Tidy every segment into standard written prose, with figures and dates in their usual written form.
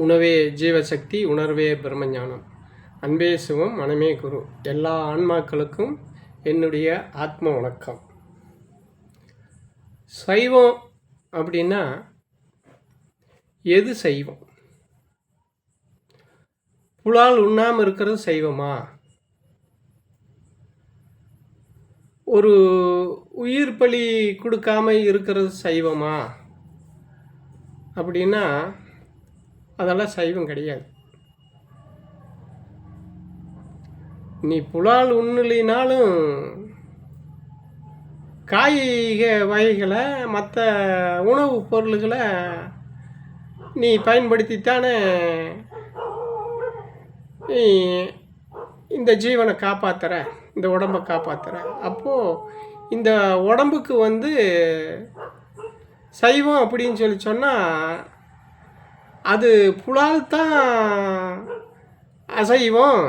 உணவே ஜீவசக்தி, உணர்வே பிரம்மஞானம். அன்பே சிவம், மனமே குரு. எல்லா ஆன்மாக்களுக்கும் என்னுடைய ஆத்ம வணக்கம். சைவம் அப்படின்னா எது சைவம்? புலால் உண்ணாமல் இருக்கிறது சைவமா? ஒரு உயிர் பலி கொடுக்காம இருக்கிறது சைவமா அப்படின்னா அதெல்லாம் சைவம் கிடையாது. நீ புலால் உண்ணலினாலும் காய்க வகைகளை மற்ற உணவுப் பொருள்களை நீ பயன்படுத்தித்தானே இந்த ஜீவனை காப்பாற்றுற, இந்த உடம்பை காப்பாற்றுற. அப்போது இந்த உடம்புக்கு சைவம் அப்படின்னு சொன்னால் அது புலால் தான் அசைவம்,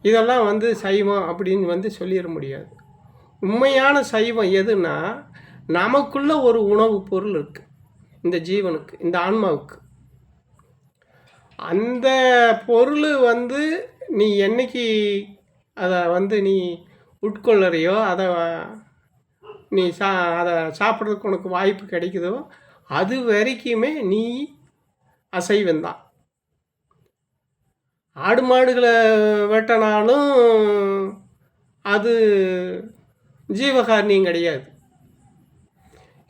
இதெல்லாம் சைவம் அப்படின்னு சொல்லிட முடியாது. உண்மையான சைவம் எதுனா, நமக்குள்ள ஒரு உணவுப் பொருள் இருக்குது இந்த ஜீவனுக்கு, இந்த ஆன்மாவுக்கு. அந்த பொருள் நீ என்னைக்கு அதை நீ உட்கொள்ளறையோ, அதை நீ அதை சாப்பிட்றதுக்கு உனக்கு வாய்ப்பு கிடைக்குதோ, அது வரைக்குமே நீ அசைவந்தான். ஆடு மாடுகளை வெட்டினாலும் அது ஜீவகாரணியம் கிடையாது.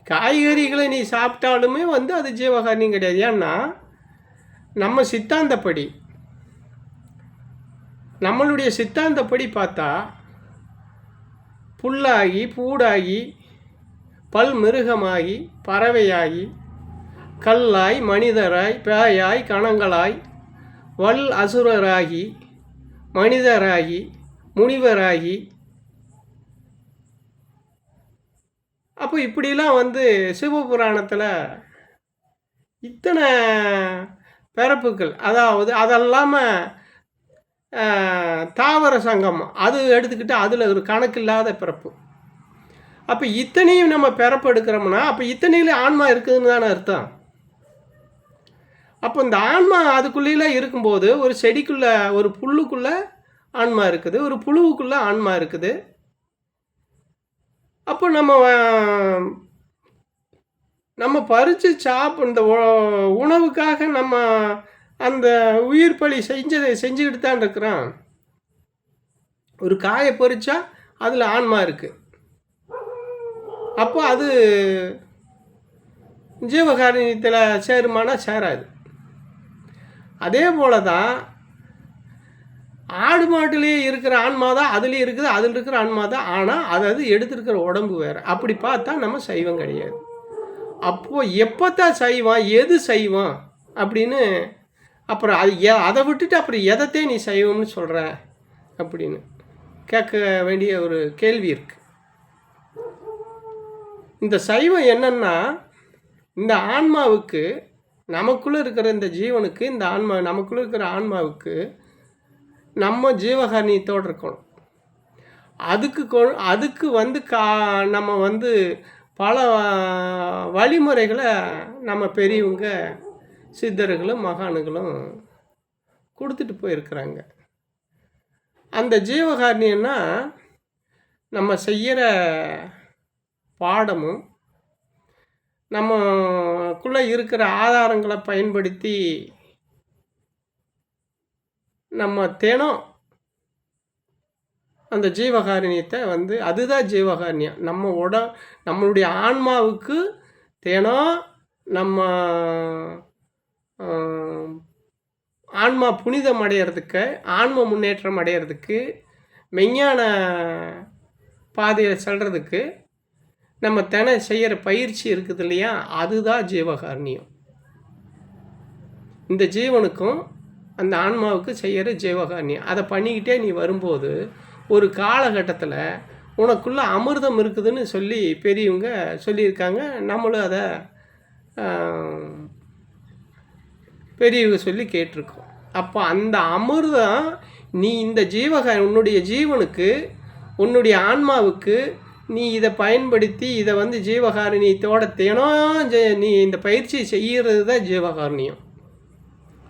காய்கறிகளை நீ சாப்பிட்டாலுமே அது ஜீவகாரணியம் கிடையாது. ஏன்னா நம்ம சித்தாந்தப்படி, நம்மளுடைய சித்தாந்தப்படி பார்த்தா புல்லாகி பூடாகி பல் மிருகமாகி பறவையாகி கல்லாய் மனிதராய் பேயாய் கணங்களாய் வல் அசுரராகி மனிதராகி முனிவராகி, அப்போ இப்படிலாம் சிவபுராணத்தில் இத்தனை பிறப்புகள், அதாவது அதெல்லாமல் தாவர சங்கம் அது எடுத்துக்கிட்டு அதில் ஒரு கணக்கில்லாத பிறப்பு. அப்போ இத்தனையும் நம்ம பிறப்பு எடுக்கிறோம்னா அப்போ இத்தனையில ஆன்மா இருக்குதுன்னு தானே அர்த்தம். அப்போ இந்த ஆன்மா அதுக்குள்ளே இருக்கும்போது ஒரு செடிக்குள்ளே, ஒரு புல்லுக்குள்ளே ஆன்மா இருக்குது, ஒரு புழுவுக்குள்ளே ஆன்மா இருக்குது. அப்போ நம்ம பறித்து இந்த உணவுக்காக நம்ம அந்த உயிர் பலி செஞ்சுக்கிட்டு தான் இருக்கிறோம். ஒரு காயை பறித்தா அதில் ஆன்மா இருக்குது. அப்போ அது ஜீவகாரணியத்தில் சேருமானா சேராது. அதே போல தான் ஆடு மாட்டுலேயே இருக்கிற ஆன்மா தான் அதுலேயும் இருக்குது, அதில் இருக்கிற ஆன்மா தான். ஆனால் அதாவது எடுத்துருக்கிற உடம்பு வேறு. அப்படி பார்த்தா நம்ம சைவம் கிடையாது. அப்போது எப்போ தான் சைவம், எது சைவம் அப்படின்னு அப்புறம் அதை விட்டுட்டு அப்புறம் எதைத்தே நீ சைவம்னு சொல்கிற அப்படின்னு கேட்க வேண்டிய ஒரு கேள்வி இருக்குது. இந்த சைவம் என்னன்னா, இந்த ஆன்மாவுக்கு, நமக்குள்ளே இருக்கிற இந்த ஜீவனுக்கு, இந்த ஆன்மா நமக்குள்ளே இருக்கிற ஆன்மாவுக்கு நம்ம ஜீவகாரணியத்தோடு இருக்கணும். அதுக்கு நம்ம பல வழிமுறைகளை நம்ம பெரியவங்க சித்தர்களும் மகான்களும் கொடுத்துட்டு போயிருக்கிறாங்க. அந்த ஜீவகாரணியம்னா நம்ம செய்கிற பாடமும் நம்மக்குள்ளே இருக்கிற ஆதாரங்களை பயன்படுத்தி நம்ம தினம் அந்த ஜீவகாரணியத்தை அதுதான் ஜீவகாரணியம். நம்மளுடைய ஆன்மாவுக்கு தினம் நம்ம ஆன்மா புனிதம் அடையிறதுக்கு, ஆன்ம முன்னேற்றம் அடையிறதுக்கு, மெஞ்ஞான பாதையில் செல்றதுக்கு நம்ம தினம் செய்கிற பயிற்சி இருக்குது இல்லையா, அதுதான் ஜீவகாரணியம். இந்த ஜீவனுக்கும் அந்த ஆன்மாவுக்கு செய்கிற ஜீவகாரணியம். அதை பண்ணிக்கிட்டே நீ வரும்போது ஒரு காலகட்டத்தில் உனக்குள்ளே அமிர்தம் இருக்குதுன்னு சொல்லி பெரியவங்க சொல்லியிருக்காங்க. நம்மளும் அதை பெரியவங்க சொல்லி கேட்டிருக்கோம். அப்போ அந்த அமிர்தம் நீ இந்த உன்னுடைய ஜீவனுக்கு, உன்னுடைய ஆன்மாவுக்கு நீ இதை பயன்படுத்தி இதை ஜீவகாரணியத்தோட தினம் நீ இந்த பயிற்சியை செய்கிறது தான் ஜீவகாரணியம்.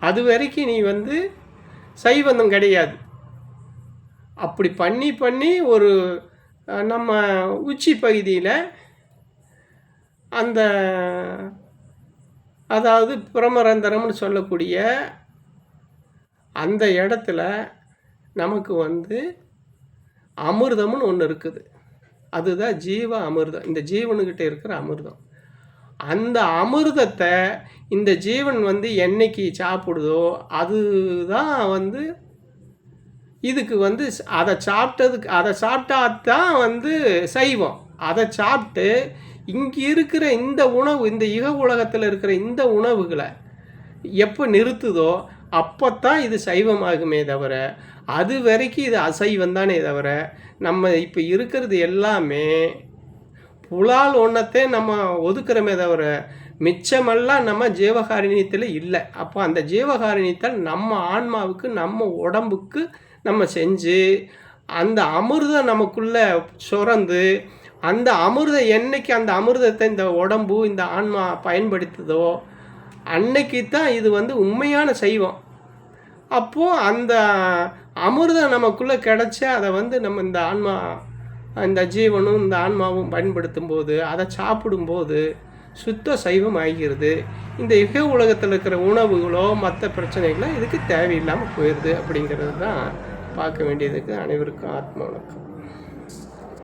அது வரைக்கும் நீ வந்து சைவந்தம் கிடையாது. அப்படி பண்ணி பண்ணி ஒரு நம்ம உச்சி பகுதியில் அந்த அதாவது பிரமரந்தரம்னு சொல்லக்கூடிய அந்த இடத்துல நமக்கு வந்து அமிர்தம்னு ஒன்று இருக்குது. அதுதான் ஜீவ அமிர்தம். இந்த ஜீவனுக்கிட்ட இருக்கிற அமிர்தம். அந்த அமிர்தத்தை இந்த ஜீவன் வந்து என்னைக்கு சாப்பிடுதோ அதுதான் வந்து இதுக்கு வந்து அதை சாப்பிட்டா தான் வந்து சைவம். அதை சாப்பிட்டு இங்கே இருக்கிற இந்த உணவு, இந்த இக உலகத்தில் இருக்கிற இந்த உணவுகளை எப்போ நிறுத்துதோ அப்போத்தான் இது சைவமாகுமே தவிர, அது வரைக்கும் இது அசைவம் தானே தவிர, நம்ம இப்போ இருக்கிறது எல்லாமே புலால் ஒன்றத்தே நம்ம ஒதுக்குறோமே தவிர மிச்சமெல்லாம் நம்ம ஜீவகாரணியத்தில் இல்லை. அப்போ அந்த ஜீவகாரணியத்தில் நம்ம ஆன்மாவுக்கு, நம்ம உடம்புக்கு நம்ம செஞ்சு அந்த அமிர்தம் நமக்குள்ளே சுரந்து, அந்த அமிர்தம் என்னைக்கு அந்த அமிர்தத்தை இந்த உடம்பு, இந்த ஆன்மா பயன்படுத்துதோ அன்னைக்கு தான் இது வந்து உண்மையான சைவம். அப்போது அந்த அமிர்தம் நமக்குள்ளே கிடச்சி அதை வந்து நம்ம இந்த ஆன்மா, இந்த ஜீவனும் இந்த ஆன்மாவும் பயன்படுத்தும் போது, அதை சாப்பிடும்போது சுத்த சைவம் ஆகிறது. இந்த இக உலகத்தில் இருக்கிற உணவுகளோ மற்ற பிரச்சனைகளோ இதுக்கு தேவையில்லாமல் போயிடுது. அப்படிங்கிறது தான் பார்க்க வேண்டியதுக்கு. அனைவருக்கும் ஆத்ம வணக்கம்.